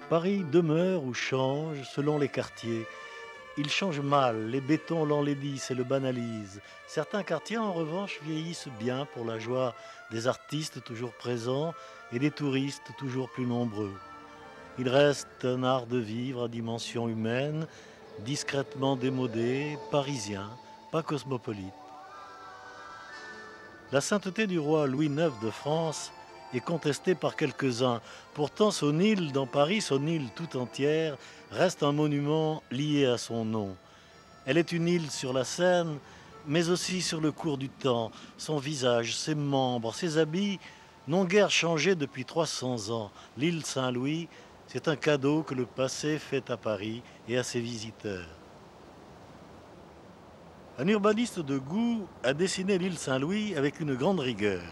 Paris demeure ou change selon les quartiers. Il change mal, les bétons l'enlaidissent et le banalisent. Certains quartiers, en revanche, vieillissent bien pour la joie des artistes toujours présents et des touristes toujours plus nombreux. Il reste un art de vivre à dimension humaine, discrètement démodé, parisien, pas cosmopolite. La sainteté du roi Louis IX de France est contestée par quelques-uns. Pourtant, son île dans Paris, son île tout entière, reste un monument lié à son nom. Elle est une île sur la Seine, mais aussi sur le cours du temps. Son visage, ses membres, ses habits n'ont guère changé depuis 300 ans. L'île Saint-Louis, c'est un cadeau que le passé fait à Paris et à ses visiteurs. Un urbaniste de goût a dessiné l'île Saint-Louis avec une grande rigueur.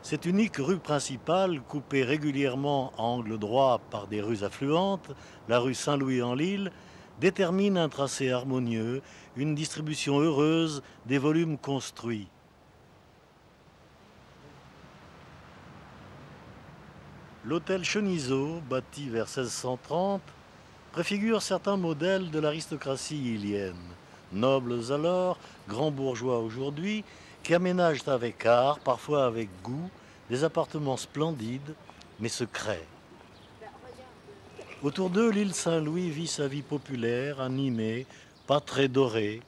Cette unique rue principale, coupée régulièrement à angle droit par des rues affluentes, la rue Saint-Louis-en-l'Île, détermine un tracé harmonieux, une distribution heureuse des volumes construits. L'hôtel Cheniseau, bâti vers 1630, préfigure certains modèles de l'aristocratie ilienne. Nobles alors, grands bourgeois aujourd'hui, qui aménagent avec art, parfois avec goût, des appartements splendides, mais secrets. Autour d'eux, l'île Saint-Louis vit sa vie populaire, animée, pas très dorée.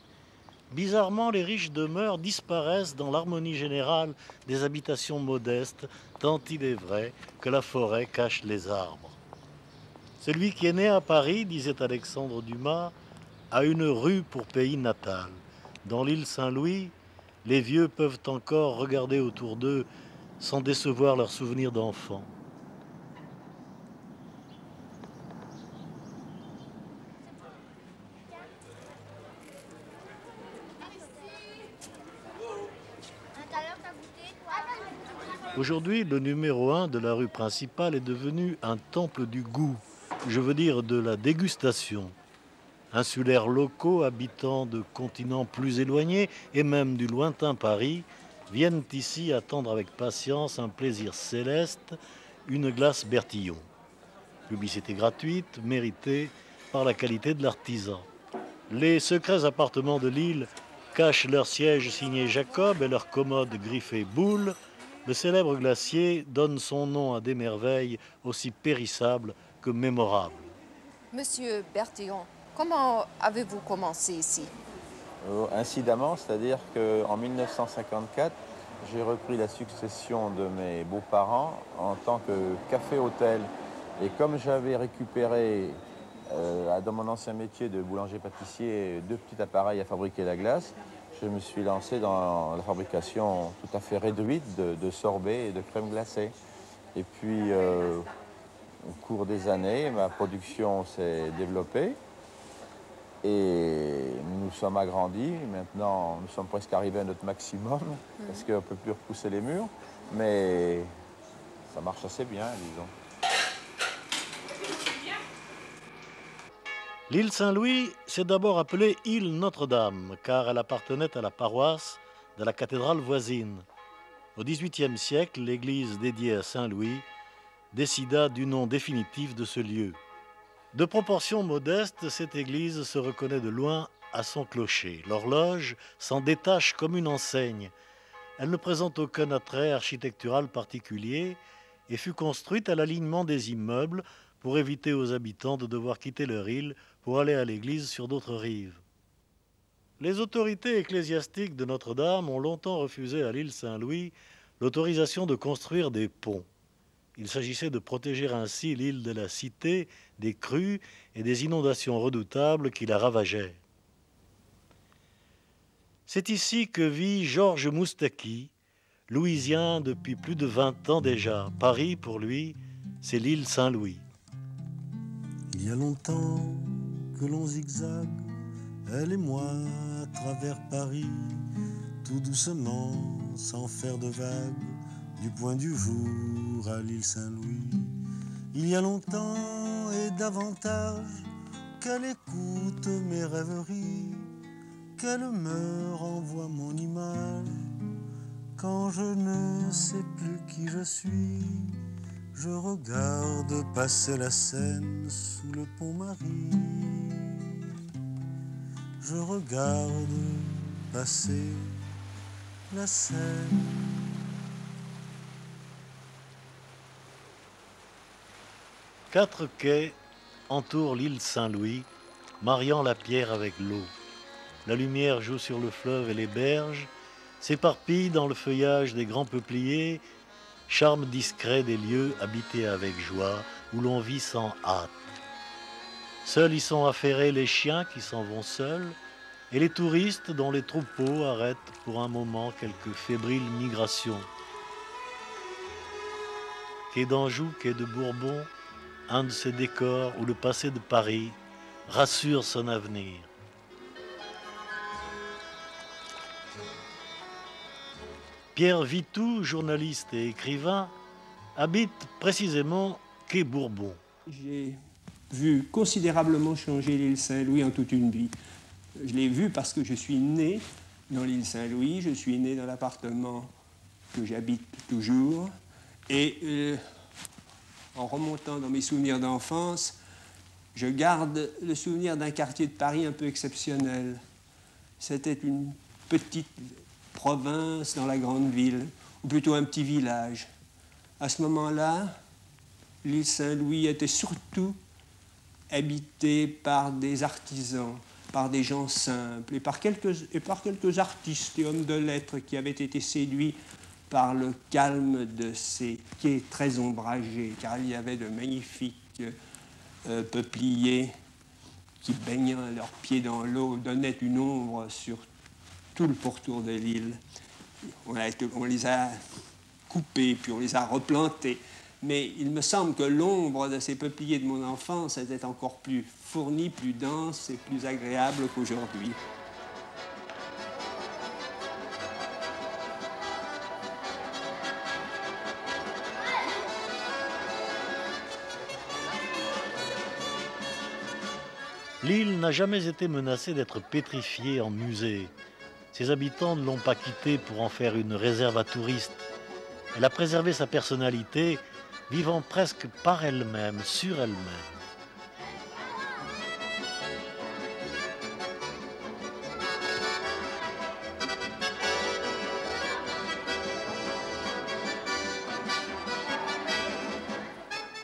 Bizarrement, les riches demeures disparaissent dans l'harmonie générale des habitations modestes, tant il est vrai que la forêt cache les arbres. Celui qui est né à Paris, disait Alexandre Dumas, a une rue pour pays natal. Dans l'île Saint-Louis, les vieux peuvent encore regarder autour d'eux sans décevoir leurs souvenirs d'enfants. Aujourd'hui, le numéro 1 de la rue principale est devenu un temple du goût, je veux dire de la dégustation. Insulaires locaux, habitants de continents plus éloignés et même du lointain Paris, viennent ici attendre avec patience un plaisir céleste, une glace Bertillon. Publicité gratuite, méritée par la qualité de l'artisan. Les secrets appartements de l'île cachent leurs sièges signés Jacob et leurs commodes griffées Boulle. Le célèbre glacier donne son nom à des merveilles aussi périssables que mémorables. Monsieur Bertillon, comment avez-vous commencé ici? Incidemment, c'est-à-dire qu'en 1954, j'ai repris la succession de mes beaux-parents en tant que café-hôtel. Et comme j'avais récupéré dans mon ancien métier de boulanger-pâtissier 2 petits appareils à fabriquer la glace, je me suis lancé dans la fabrication tout à fait réduite de sorbets et de crème glacée. Et puis, au cours des années, ma production s'est développée. Et nous nous sommes agrandis. Maintenant, nous sommes presque arrivés à notre maximum parce qu'on ne peut plus repousser les murs. Mais ça marche assez bien, disons. L'île Saint-Louis s'est d'abord appelée île Notre-Dame, car elle appartenait à la paroisse de la cathédrale voisine. Au XVIIIe siècle, l'église dédiée à Saint-Louis décida du nom définitif de ce lieu. De proportions modestes, cette église se reconnaît de loin à son clocher. L'horloge s'en détache comme une enseigne. Elle ne présente aucun attrait architectural particulier et fut construite à l'alignement des immeubles pour éviter aux habitants de devoir quitter leur île pour aller à l'église sur d'autres rives. Les autorités ecclésiastiques de Notre-Dame ont longtemps refusé à l'île Saint-Louis l'autorisation de construire des ponts. Il s'agissait de protéger ainsi l'île de la Cité des crues et des inondations redoutables qui la ravageaient. C'est ici que vit Georges Moustaki, louisien depuis plus de 20 ans déjà. Paris, pour lui, c'est l'île Saint-Louis. Il y a longtemps que l'on zigzague, elle et moi, à travers Paris, tout doucement, sans faire de vagues, du point du jour à l'île Saint-Louis. Il y a longtemps et davantage qu'elle écoute mes rêveries, qu'elle me renvoie mon image. Quand je ne sais plus qui je suis, Je regarde passer la Seine sous le pont Marie. Je regarde passer la Seine. Quatre quais entourent l'île Saint-Louis, mariant la pierre avec l'eau. La lumière joue sur le fleuve et les berges, s'éparpille dans le feuillage des grands peupliers, charme discret des lieux habités avec joie, où l'on vit sans hâte. Seuls y sont affairés les chiens qui s'en vont seuls, et les touristes dont les troupeaux arrêtent pour un moment quelques fébriles migrations. Quai d'Anjou, quai de Bourbon, un de ces décors où le passé de Paris rassure son avenir. Pierre Vitou, journaliste et écrivain, habite précisément quai Bourbon. J'ai vu considérablement changer l'île Saint-Louis en toute une vie. Je l'ai vu parce que je suis né dans l'île Saint-Louis, je suis né dans l'appartement que j'habite toujours, et en remontant dans mes souvenirs d'enfance, je garde le souvenir d'un quartier de Paris un peu exceptionnel. C'était une petite province dans la grande ville, ou plutôt un petit village. À ce moment-là, l'île Saint-Louis était surtout habitée par des artisans, par des gens simples, et par quelques artistes et hommes de lettres qui avaient été séduits par le calme de ces quais très ombragés, car il y avait de magnifiques peupliers qui, baignant leurs pieds dans l'eau, donnaient une ombre sur tout le pourtour de l'île. On les a coupés, puis on les a replantés. Mais il me semble que l'ombre de ces peupliers de mon enfance était encore plus fournie, plus dense et plus agréable qu'aujourd'hui. L'île n'a jamais été menacée d'être pétrifiée en musée. Ses habitants ne l'ont pas quittée pour en faire une réserve à touristes. Elle a préservé sa personnalité, vivant presque par elle-même, sur elle-même.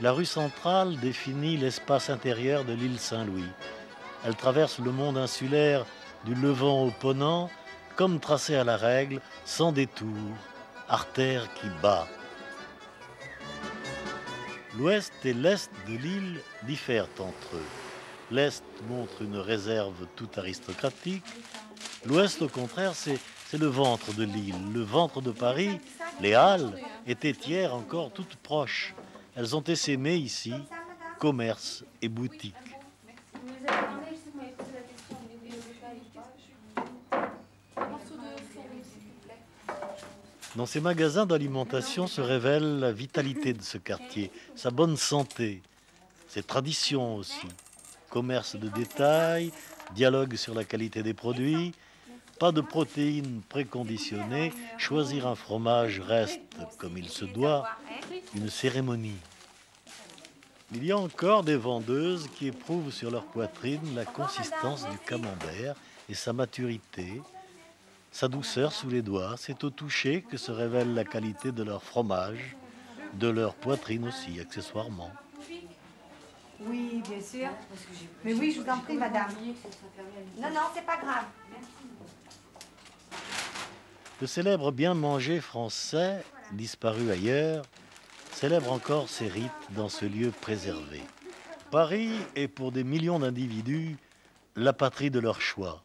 La rue centrale définit l'espace intérieur de l'île Saint-Louis. Elle traverse le monde insulaire du Levant au Ponant, comme tracé à la règle, sans détour, artère qui bat. L'ouest et l'est de l'île diffèrent entre eux. L'est montre une réserve tout aristocratique. L'ouest, au contraire, c'est le ventre de l'île. Le ventre de Paris, les halles, étaient hier encore toutes proches. Elles ont essaimé ici, commerce et boutiques. Dans ces magasins d'alimentation se révèle la vitalité de ce quartier, sa bonne santé, ses traditions aussi. Commerce de détail, dialogue sur la qualité des produits, pas de protéines préconditionnées, choisir un fromage reste, comme il se doit, une cérémonie. Il y a encore des vendeuses qui éprouvent sur leur poitrine la consistance du camembert et sa maturité, sa douceur sous les doigts. C'est au toucher que se révèle la qualité de leur fromage, de leur poitrine aussi, accessoirement. Oui, bien sûr. Mais oui, je vous en prie, madame. Non, non, c'est pas grave. Le célèbre bien manger français, disparu ailleurs, célèbre encore ses rites dans ce lieu préservé. Paris est pour des millions d'individus la patrie de leur choix.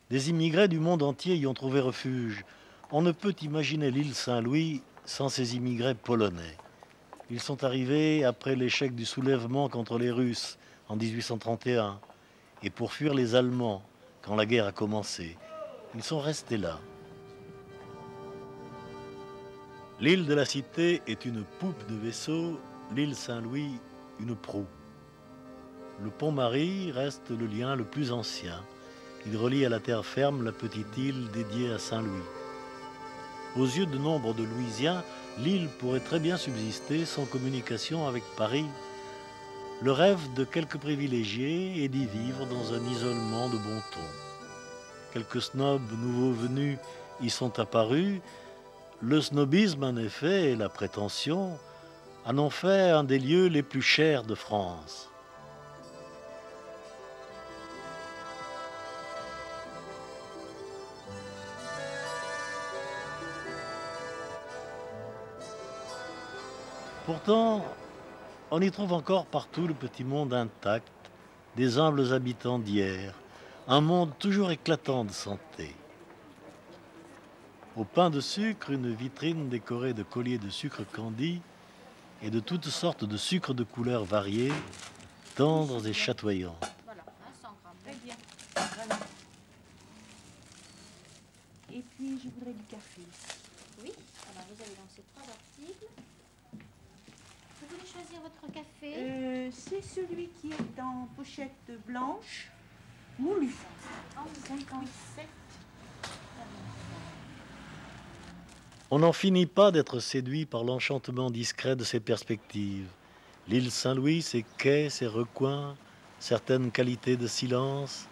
Des immigrés du monde entier y ont trouvé refuge. On ne peut imaginer l'île Saint-Louis sans ces immigrés polonais. Ils sont arrivés après l'échec du soulèvement contre les Russes en 1831 et pour fuir les Allemands quand la guerre a commencé. Ils sont restés là. L'île de la Cité est une poupe de vaisseau, l'île Saint-Louis une proue. Le pont Marie reste le lien le plus ancien. Il relie à la terre ferme la petite île dédiée à Saint-Louis. Aux yeux de nombre de Louisiens, l'île pourrait très bien subsister sans communication avec Paris. Le rêve de quelques privilégiés est d'y vivre dans un isolement de bon ton. Quelques snobs nouveaux venus y sont apparus. Le snobisme, en effet, et la prétention en ont fait un des lieux les plus chers de France. Pourtant, on y trouve encore partout le petit monde intact des humbles habitants d'hier, un monde toujours éclatant de santé. Au pain de sucre, une vitrine décorée de colliers de sucre candi et de toutes sortes de sucres de couleurs variées, tendres et chatoyants. Voilà, 100 grammes. Très bien. Voilà. Et puis, je voudrais du café. Oui, alors vous avez donc ces 3 articles. Vous voulez choisir votre café? C'est celui qui est en pochette blanche, moulu. 57. On n'en finit pas d'être séduit par l'enchantement discret de ses perspectives. L'île Saint-Louis, ses quais, ses recoins, certaines qualités de silence,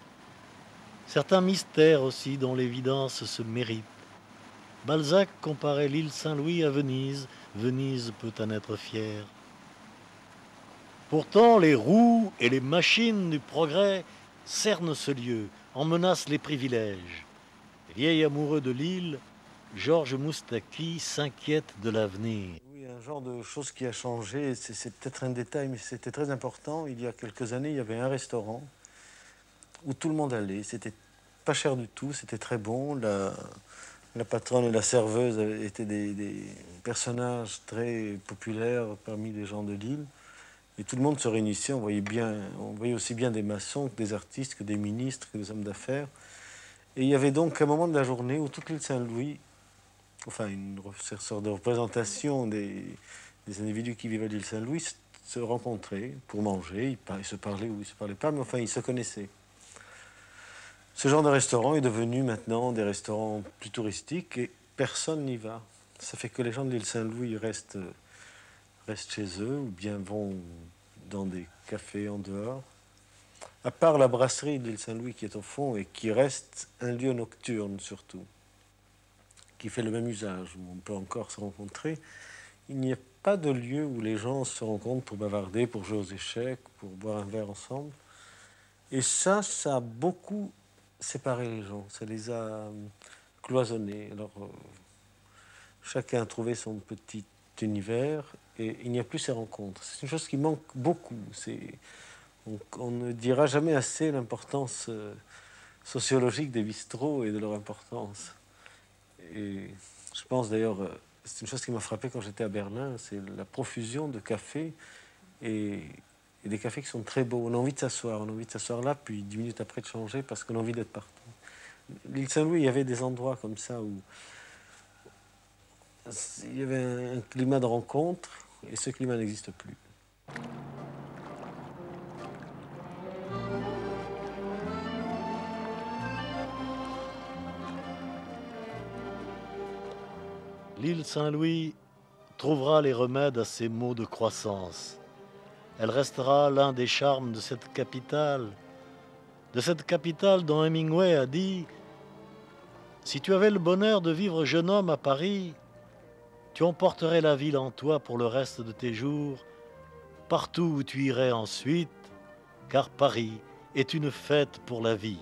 certains mystères aussi dont l'évidence se mérite. Balzac comparait l'île Saint-Louis à Venise. Venise peut en être fière. Pourtant, les roues et les machines du progrès cernent ce lieu, en menacent les privilèges. Vieil amoureux de l'île, Georges Moustaki s'inquiète de l'avenir. Oui, un genre de chose qui a changé, c'est peut-être un détail, mais c'était très important. Il y a quelques années, il y avait un restaurant où tout le monde allait. C'était pas cher du tout, c'était très bon. La patronne et la serveuse étaient des personnages très populaires parmi les gens de l'île. Et tout le monde se réunissait, on voyait aussi bien des maçons que des artistes, que des ministres, que des hommes d'affaires. Et il y avait donc un moment de la journée où toute l'île Saint-Louis, enfin une sorte de représentation des individus qui vivaient à l'île Saint-Louis, se rencontraient pour manger, ils se parlaient ou ils ne se parlaient pas, mais enfin ils se connaissaient. Ce genre de restaurant est devenu maintenant des restaurants plus touristiques et personne n'y va. Ça fait que les gens de l'île Saint-Louis restent chez eux ou bien vont dans des cafés en dehors. À part la brasserie de l'île Saint-Louis qui est au fond et qui reste un lieu nocturne surtout, qui fait le même usage, où on peut encore se rencontrer, il n'y a pas de lieu où les gens se rencontrent pour bavarder, pour jouer aux échecs, pour boire un verre ensemble. Et ça a beaucoup séparé les gens, ça les a cloisonnés. Alors, chacun a trouvé son petit univers et il n'y a plus ces rencontres. C'est une chose qui manque beaucoup. On ne dira jamais assez l'importance sociologique des bistrots et de leur importance. Et je pense d'ailleurs, c'est une chose qui m'a frappé quand j'étais à Berlin, c'est la profusion de cafés et des cafés qui sont très beaux. On a envie de s'asseoir, là, puis 10 minutes après de changer parce qu'on a envie d'être partout. L'île Saint-Louis, il y avait des endroits comme ça où il y avait un climat de rencontre et ce climat n'existe plus. L'île Saint-Louis trouvera les remèdes à ces maux de croissance. Elle restera l'un des charmes de cette capitale dont Hemingway a dit « Si tu avais le bonheur de vivre jeune homme à Paris, tu emporterais la ville en toi pour le reste de tes jours, partout où tu irais ensuite, car Paris est une fête pour la vie. »